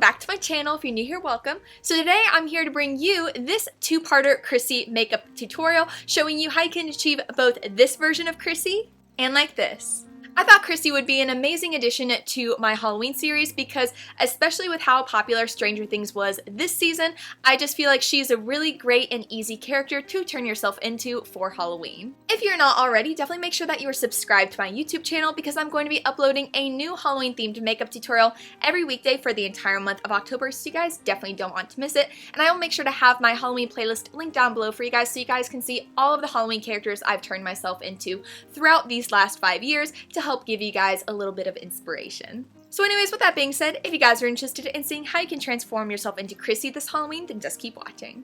back to my channel. If you're new here, welcome. So today I'm here to bring you this two-parter Chrissy makeup tutorial showing you how you can achieve both this version of Chrissy and like this. I thought Chrissy would be an amazing addition to my Halloween series because, especially with how popular Stranger Things was this season, I just feel like she's a really great and easy character to turn yourself into for Halloween. If you're not already, definitely make sure that you are subscribed to my YouTube channel because I'm going to be uploading a new Halloween themed makeup tutorial every weekday for the entire month of October, so you guys definitely don't want to miss it. And I will make sure to have my Halloween playlist linked down below for you guys so you guys can see all of the Halloween characters I've turned myself into throughout these last 5 years to help give you guys a little bit of inspiration. So anyways, with that being said, if you guys are interested in seeing how you can transform yourself into Chrissy this Halloween, then just keep watching.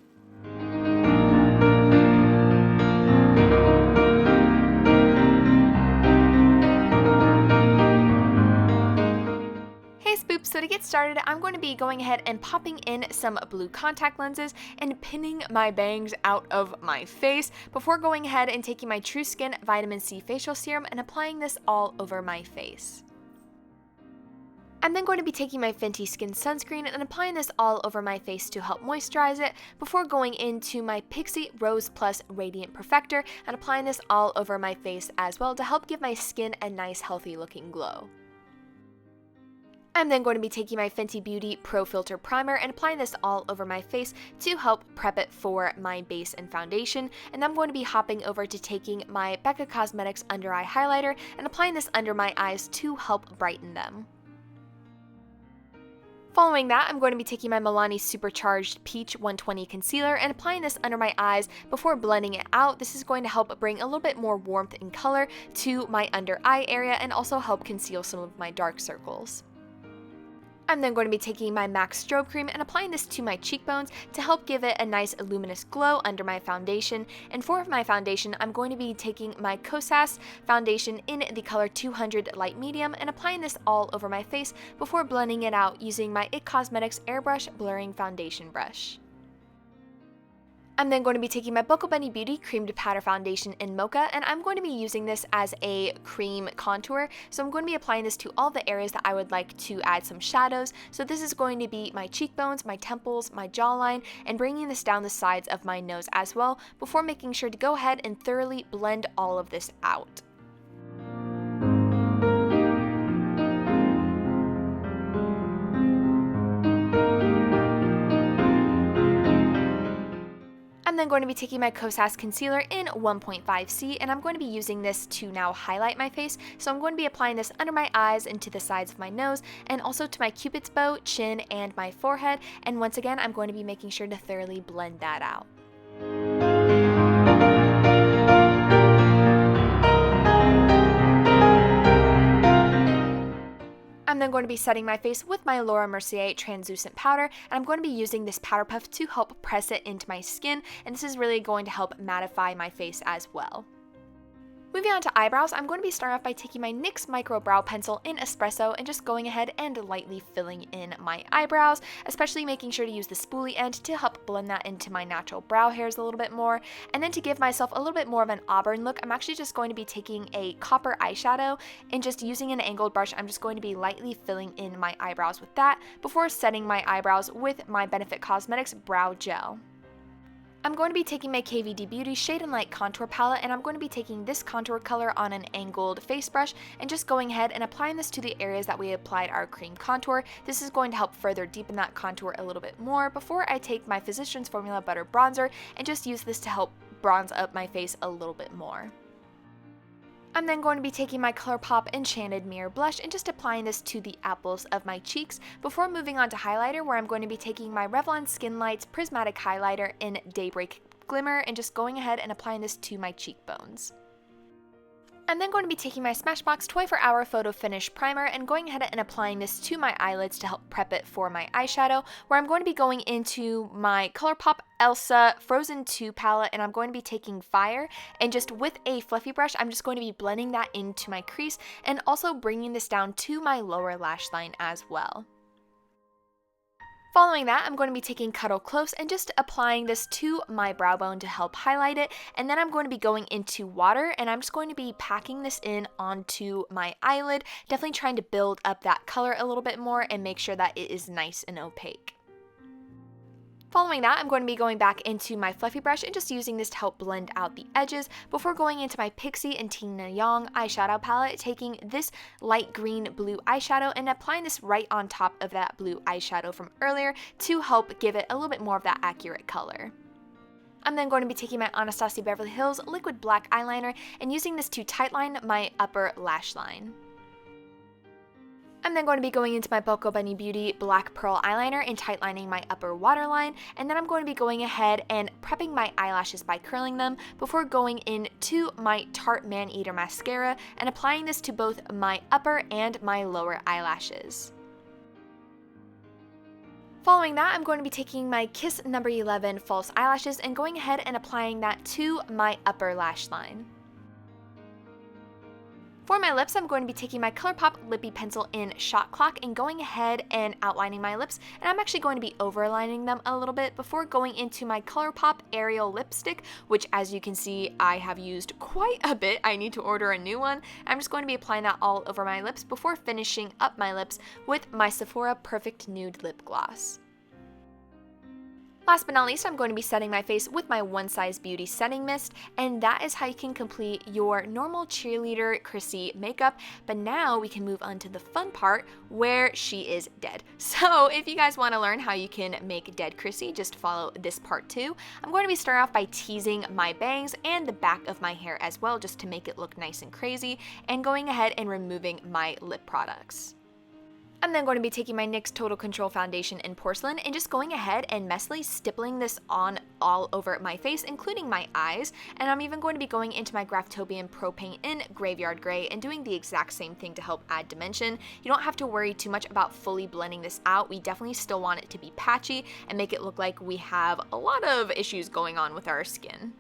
Hey Spoops, so to get started, I'm going to be going ahead and popping in some blue contact lenses and pinning my bangs out of my face before going ahead and taking my True Skin Vitamin C Facial Serum and applying this all over my face. I'm then going to be taking my Fenty Skin Sunscreen and applying this all over my face to help moisturize it before going into my Pixi Rose Plus Radiant Perfector and applying this all over my face as well to help give my skin a nice healthy looking glow. I'm then going to be taking my Fenty Beauty Pro Filter Primer and applying this all over my face to help prep it for my base and foundation. And I'm going to be hopping over to taking my Becca Cosmetics Under Eye Highlighter and applying this under my eyes to help brighten them. Following that, I'm going to be taking my Milani Supercharged Peach 120 Concealer and applying this under my eyes before blending it out. This is going to help bring a little bit more warmth and color to my under eye area and also help conceal some of my dark circles. I'm then going to be taking my MAC Strobe Cream and applying this to my cheekbones to help give it a nice luminous glow under my foundation. And for my foundation, I'm going to be taking my Kosas foundation in the color 200 Light Medium and applying this all over my face before blending it out using my IT Cosmetics Airbrush Blurring Foundation Brush. I'm then going to be taking my Buckle Bunny Beauty Cream to Powder Foundation in Mocha, and I'm going to be using this as a cream contour. So I'm going to be applying this to all the areas that I would like to add some shadows. So this is going to be my cheekbones, my temples, my jawline, and bringing this down the sides of my nose as well, before making sure to go ahead and thoroughly blend all of this out. I'm then going to be taking my Kosas Concealer in 1.5C and I'm going to be using this to now highlight my face. So I'm going to be applying this under my eyes and to the sides of my nose and also to my Cupid's bow, chin, and my forehead. And once again, I'm going to be making sure to thoroughly blend that out. I'm then going to be setting my face with my Laura Mercier translucent powder, and I'm going to be using this powder puff to help press it into my skin, and this is really going to help mattify my face as well. Moving on to eyebrows, I'm going to be starting off by taking my NYX Micro Brow Pencil in Espresso and just going ahead and lightly filling in my eyebrows, especially making sure to use the spoolie end to help blend that into my natural brow hairs a little bit more. And then to give myself a little bit more of an auburn look, I'm actually just going to be taking a copper eyeshadow and just using an angled brush, I'm just going to be lightly filling in my eyebrows with that before setting my eyebrows with my Benefit Cosmetics Brow Gel. I'm going to be taking my KVD Beauty Shade and Light Contour Palette and I'm going to be taking this contour color on an angled face brush and just going ahead and applying this to the areas that we applied our cream contour. This is going to help further deepen that contour a little bit more before I take my Physicians Formula Butter Bronzer and just use this to help bronze up my face a little bit more. I'm then going to be taking my ColourPop Enchanted Mirror Blush and just applying this to the apples of my cheeks before moving on to highlighter, where I'm going to be taking my Revlon Skin Lights Prismatic Highlighter in Daybreak Glimmer and just going ahead and applying this to my cheekbones. I'm then going to be taking my Smashbox 24-Hour Photo Finish Primer and going ahead and applying this to my eyelids to help prep it for my eyeshadow, where I'm going to be going into my ColourPop Elsa Frozen 2 palette and I'm going to be taking Fire and just with a fluffy brush, I'm just going to be blending that into my crease and also bringing this down to my lower lash line as well. Following that, I'm going to be taking Cuddle Close and just applying this to my brow bone to help highlight it. And then I'm going to be going into water and I'm just going to be packing this in onto my eyelid, definitely trying to build up that color a little bit more and make sure that it is nice and opaque. Following that, I'm going to be going back into my fluffy brush and just using this to help blend out the edges before going into my Pixie and Tina Young eyeshadow palette, taking this light green blue eyeshadow and applying this right on top of that blue eyeshadow from earlier to help give it a little bit more of that accurate color. I'm then going to be taking my Anastasia Beverly Hills liquid black eyeliner and using this to tightline my upper lash line. I'm then going to be going into my Boko Bunny Beauty Black Pearl Eyeliner and tightlining my upper waterline, and then I'm going to be going ahead and prepping my eyelashes by curling them before going into my Tarte Man-Eater Mascara and applying this to both my upper and my lower eyelashes. Following that, I'm going to be taking my Kiss No. 11 false eyelashes and going ahead and applying that to my upper lash line. For my lips, I'm going to be taking my ColourPop Lippy Pencil in Shot Clock and going ahead and outlining my lips, and I'm actually going to be overlining them a little bit before going into my ColourPop Aerial Lipstick, which as you can see, I have used quite a bit. I need to order a new one. I'm just going to be applying that all over my lips before finishing up my lips with my Sephora Perfect Nude Lip Gloss. Last but not least, I'm going to be setting my face with my One Size Beauty Setting Mist, and that is how you can complete your normal cheerleader Chrissy makeup, but now we can move on to the fun part where she is dead. So if you guys want to learn how you can make dead Chrissy, just follow this part too. I'm going to be starting off by teasing my bangs and the back of my hair as well, just to make it look nice and crazy, and going ahead and removing my lip products. I'm then going to be taking my NYX Total Control Foundation in Porcelain and just going ahead and messily stippling this on all over my face, including my eyes, and I'm even going to be going into my Graftobian Pro Paint in Graveyard Gray and doing the exact same thing to help add dimension. You don't have to worry too much about fully blending this out. We definitely still want it to be patchy and make it look like we have a lot of issues going on with our skin.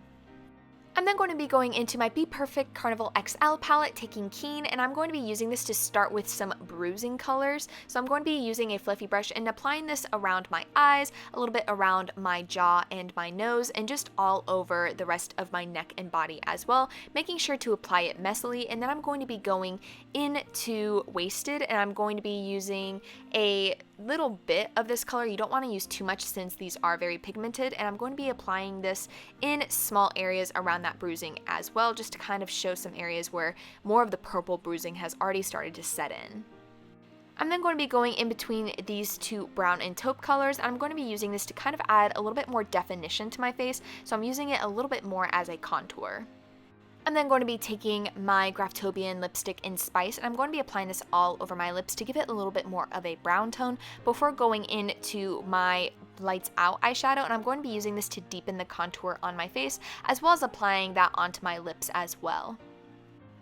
I'm then going to be going into my Be Perfect Carnival XL palette, taking Keen, and I'm going to be using this to start with some bruising colors. So I'm going to be using a fluffy brush and applying this around my eyes, a little bit around my jaw and my nose, and just all over the rest of my neck and body as well, making sure to apply it messily. And then I'm going to be going into Wasted, and I'm going to be using a little bit of this color. You don't want to use too much since these are very pigmented, and I'm going to be applying this in small areas around that bruising as well, just to kind of show some areas where more of the purple bruising has already started to set in. I'm then going to be going in between these two brown and taupe colors, and I'm going to be using this to kind of add a little bit more definition to my face, so I'm using it a little bit more as a contour. I'm then going to be taking my Graftobian lipstick in Spice, and I'm going to be applying this all over my lips to give it a little bit more of a brown tone before going into my Lights Out eyeshadow, and I'm going to be using this to deepen the contour on my face, as well as applying that onto my lips as well.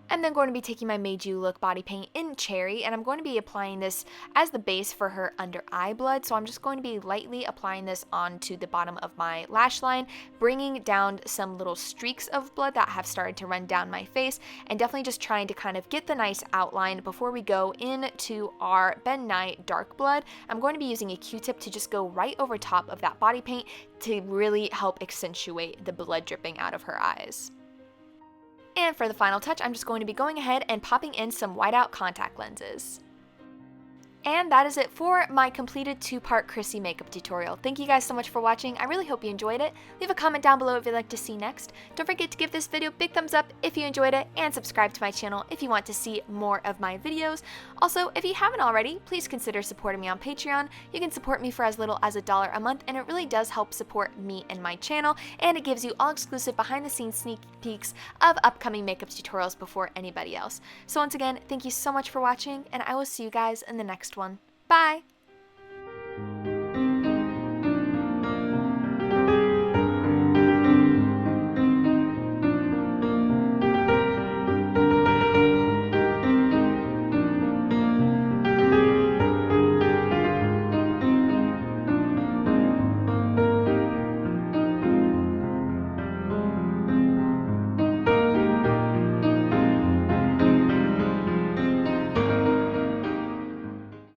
I'm then going to be taking my Made You Look body paint in Cherry, and I'm going to be applying this as the base for her under eye blood. So I'm just going to be lightly applying this onto the bottom of my lash line, bringing down some little streaks of blood that have started to run down my face, and definitely just trying to kind of get the nice outline before we go into our Ben Nye Dark Blood. I'm going to be using a Q-tip to just go right over top of that body paint to really help accentuate the blood dripping out of her eyes. And for the final touch, I'm just going to be going ahead and popping in some whiteout contact lenses. And that is it for my completed 2-part Chrissy makeup tutorial. Thank you guys so much for watching. I really hope you enjoyed it. Leave a comment down below if you'd like to see next. Don't forget to give this video a big thumbs up if you enjoyed it, and subscribe to my channel if you want to see more of my videos. Also, if you haven't already, please consider supporting me on Patreon. You can support me for as little as $1 a month, and it really does help support me and my channel, and it gives you all exclusive behind-the-scenes sneak peeks of upcoming makeup tutorials before anybody else. So once again, thank you so much for watching, and I will see you guys in the next one. Bye!